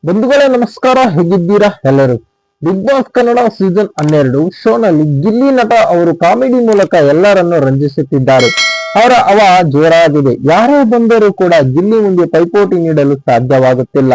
ಬಂಧುಗಳೇ ನಮಸ್ಕಾರ, ಹೇಗಿದ್ದೀರಾ ಎಲ್ಲರೂ? ಬಿಗ್ ಬಾಸ್ ಕನ್ನಡ ಸೀಸನ್ 12 ಶೋನಲ್ಲಿ ಗಿಲ್ಲಿ ನಟ ಅವರು ಕಾಮಿಡಿ ಮೂಲಕ ಎಲ್ಲರನ್ನು ರಂಜಿಸುತ್ತಿದ್ದಾರೆ. ಅವರ ಹವ ಜೋರಾಗಿದೆ. ಯಾರೇ ಬಂದರೂ ಕೂಡ ಗಿಲ್ಲಿ ಮುಂದೆ ಪೈಪೋಟಿ ನೀಡಲು ಸಾಧ್ಯವಾಗುತ್ತಿಲ್ಲ.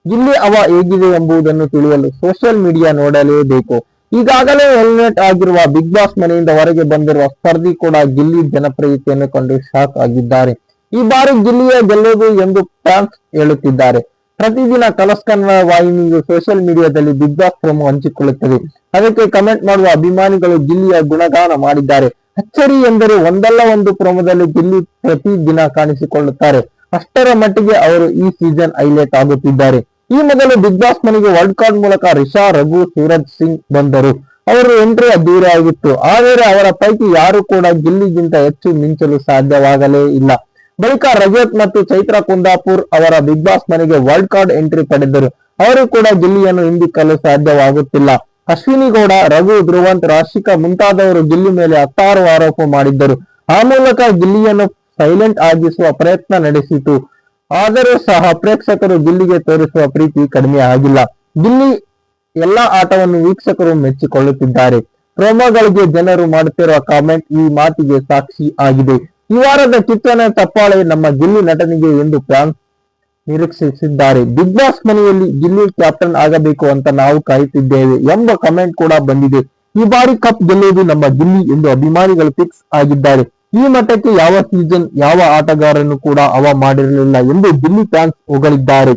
ಗಿಲ್ಲಿ ಹವ ಹೇಗಿದೆ ಎಂಬುದನ್ನು ತಿಳಿಯಲು ಸೋಷಿಯಲ್ ಮೀಡಿಯಾ ನೋಡಲೇಬೇಕು. ಈಗಾಗಲೇ ಎಲಿಮಿನೇಟ್ ಆಗಿರುವ ಬಿಗ್ ಬಾಸ್ ಮನೆಯಿಂದ ಹೊರಗೆ ಬಂದಿರುವ ಸ್ಪರ್ಧಿ ಕೂಡ ಗಿಲ್ಲಿ ಜನಪ್ರಿಯತೆಯನ್ನು ಕಂಡು ಶಾಕ್ ಆಗಿದ್ದಾರೆ. ಈ ಬಾರಿ ಗಿಲ್ಲಿಯ ಗೆಲ್ಲುವುದು ಎಂದು ಫ್ಯಾನ್ಸ್ ಹೇಳುತ್ತಿದ್ದಾರೆ. ಪ್ರತಿದಿನ ಕಲರ್ಸ್ ಕನ್ನಡ ವಾಹಿನಿಯು ಸೋಷಿಯಲ್ ಮೀಡಿಯಾದಲ್ಲಿ ಬಿಗ್ ಬಾಸ್ ಪ್ರೋಮೋ ಹಂಚಿಕೊಳ್ಳುತ್ತದೆ. ಅದಕ್ಕೆ ಕಮೆಂಟ್ ಮಾಡುವ ಅಭಿಮಾನಿಗಳು ಗಿಲ್ಲಿಯ ಗುಣಗಾನ ಮಾಡಿದ್ದಾರೆ. ಅಚ್ಚರಿ ಎಂದರೆ ಒಂದಲ್ಲ ಒಂದು ಪ್ರೋಮೋದಲ್ಲಿ ಗಿಲ್ಲಿ ಪ್ರತಿ ದಿನ ಕಾಣಿಸಿಕೊಳ್ಳುತ್ತಾರೆ. ಅಷ್ಟರ ಮಟ್ಟಿಗೆ ಅವರು ಈ ಸೀಸನ್ ಹೈಲೈಟ್ ಆಗುತ್ತಿದ್ದಾರೆ. ಈ ಮೊದಲು ಬಿಗ್ ಬಾಸ್ ಮನೆಗೆ ವರ್ಲ್ಡ್ ಕಾರ್ಡ್ ಮೂಲಕ ರಿಷಾ, ರಘು, ಸೂರಜ್ ಸಿಂಗ್ ಬಂದರು. ಅವರು ಎಂಟ್ರಿ ಅದ್ದೂರಿ ಆಗಿತ್ತು. ಆದರೆ ಅವರ ಪೈಕಿ ಯಾರು ಕೂಡ ಗಿಲ್ಲಿಗಿಂತ ಹೆಚ್ಚು ಮಿಂಚಲು ಸಾಧ್ಯವಾಗಲೇ ಇಲ್ಲ. ಬಳಿಕ ರಜತ್ ಮತ್ತು ಚೈತ್ರ ಕುಂದಾಪುರ್ ಅವರ ಬಿಗ್ ಬಾಸ್ ಮನೆಗೆ ವರ್ಲ್ಡ್ ಕಾರ್ಡ್ ಎಂಟ್ರಿ ಪಡೆದರು. ಅವರು ಕೂಡ ಗಿಲ್ಲಿಯನ್ನು ಹಿಂದಿಕ್ಕಲು ಸಾಧ್ಯವಾಗುತ್ತಿಲ್ಲ. ಅಶ್ವಿನಿ ಗೌಡ, ರಘು, ಧ್ರುವಂತ್, ರಾಶಿಕಾ ಮುಂತಾದವರು ಗಿಲ್ಲಿ ಮೇಲೆ ಹತ್ತಾರು ಆರೋಪ ಮಾಡಿದ್ದರು. ಆ ಮೂಲಕ ಗಿಲ್ಲಿಯನ್ನು ಸೈಲೆಂಟ್ ಆಗಿಸುವ ಪ್ರಯತ್ನ ನಡೆಸಿತು. ಆದರೂ ಸಹ ಪ್ರೇಕ್ಷಕರು ಗಿಲ್ಲಿಗೆ ತೋರಿಸುವ ಪ್ರೀತಿ ಕಡಿಮೆ ಆಗಿಲ್ಲ. ಗಿಲ್ಲಿ ಎಲ್ಲಾ ಆಟವನ್ನು ವೀಕ್ಷಕರು ಮೆಚ್ಚಿಕೊಳ್ಳುತ್ತಿದ್ದಾರೆ. ಪ್ರೋಮೋಗಳಿಗೆ ಜನರು ಮಾಡುತ್ತಿರುವ ಕಾಮೆಂಟ್ ಈ ಮಾತಿಗೆ ಸಾಕ್ಷಿ ಆಗಿದೆ. ಈ ವಾರದ ಕಿಚ್ಚನ ಚಪ್ಪಾಳೆ ನಮ್ಮ ಗಿಲ್ಲಿ ನಟನಿಗೆ ಎಂದು ಫ್ಯಾನ್ಸ್ ನಿರೀಕ್ಷಿಸಿದ್ದಾರೆ. ಬಿಗ್ ಬಾಸ್ ಮನೆಯಲ್ಲಿ ಗಿಲ್ಲಿ ಕ್ಯಾಪ್ಟನ್ ಆಗಬೇಕು ಅಂತ ನಾವು ಕಾಯುತ್ತಿದ್ದೇವೆ ಎಂಬ ಕಮೆಂಟ್ ಕೂಡ ಬಂದಿದೆ. ಈ ಬಾರಿ ಕಪ್ ಗೆಲ್ಲುವುದು ನಮ್ಮ ಗಿಲ್ಲಿ ಎಂದು ಅಭಿಮಾನಿಗಳು ಫಿಕ್ಸ್ ಆಗಿದ್ದಾರೆ. ಈ ಮಟ್ಟಕ್ಕೆ ಯಾವ ಸೀಸನ್ ಯಾವ ಆಟಗಾರನು ಕೂಡ ಹವಾ ಮಾಡಿರಲಿಲ್ಲ ಎಂದು ಗಿಲ್ಲಿ ಫ್ಯಾನ್ಸ್ ಹೊಗಳಿದ್ದಾರೆ.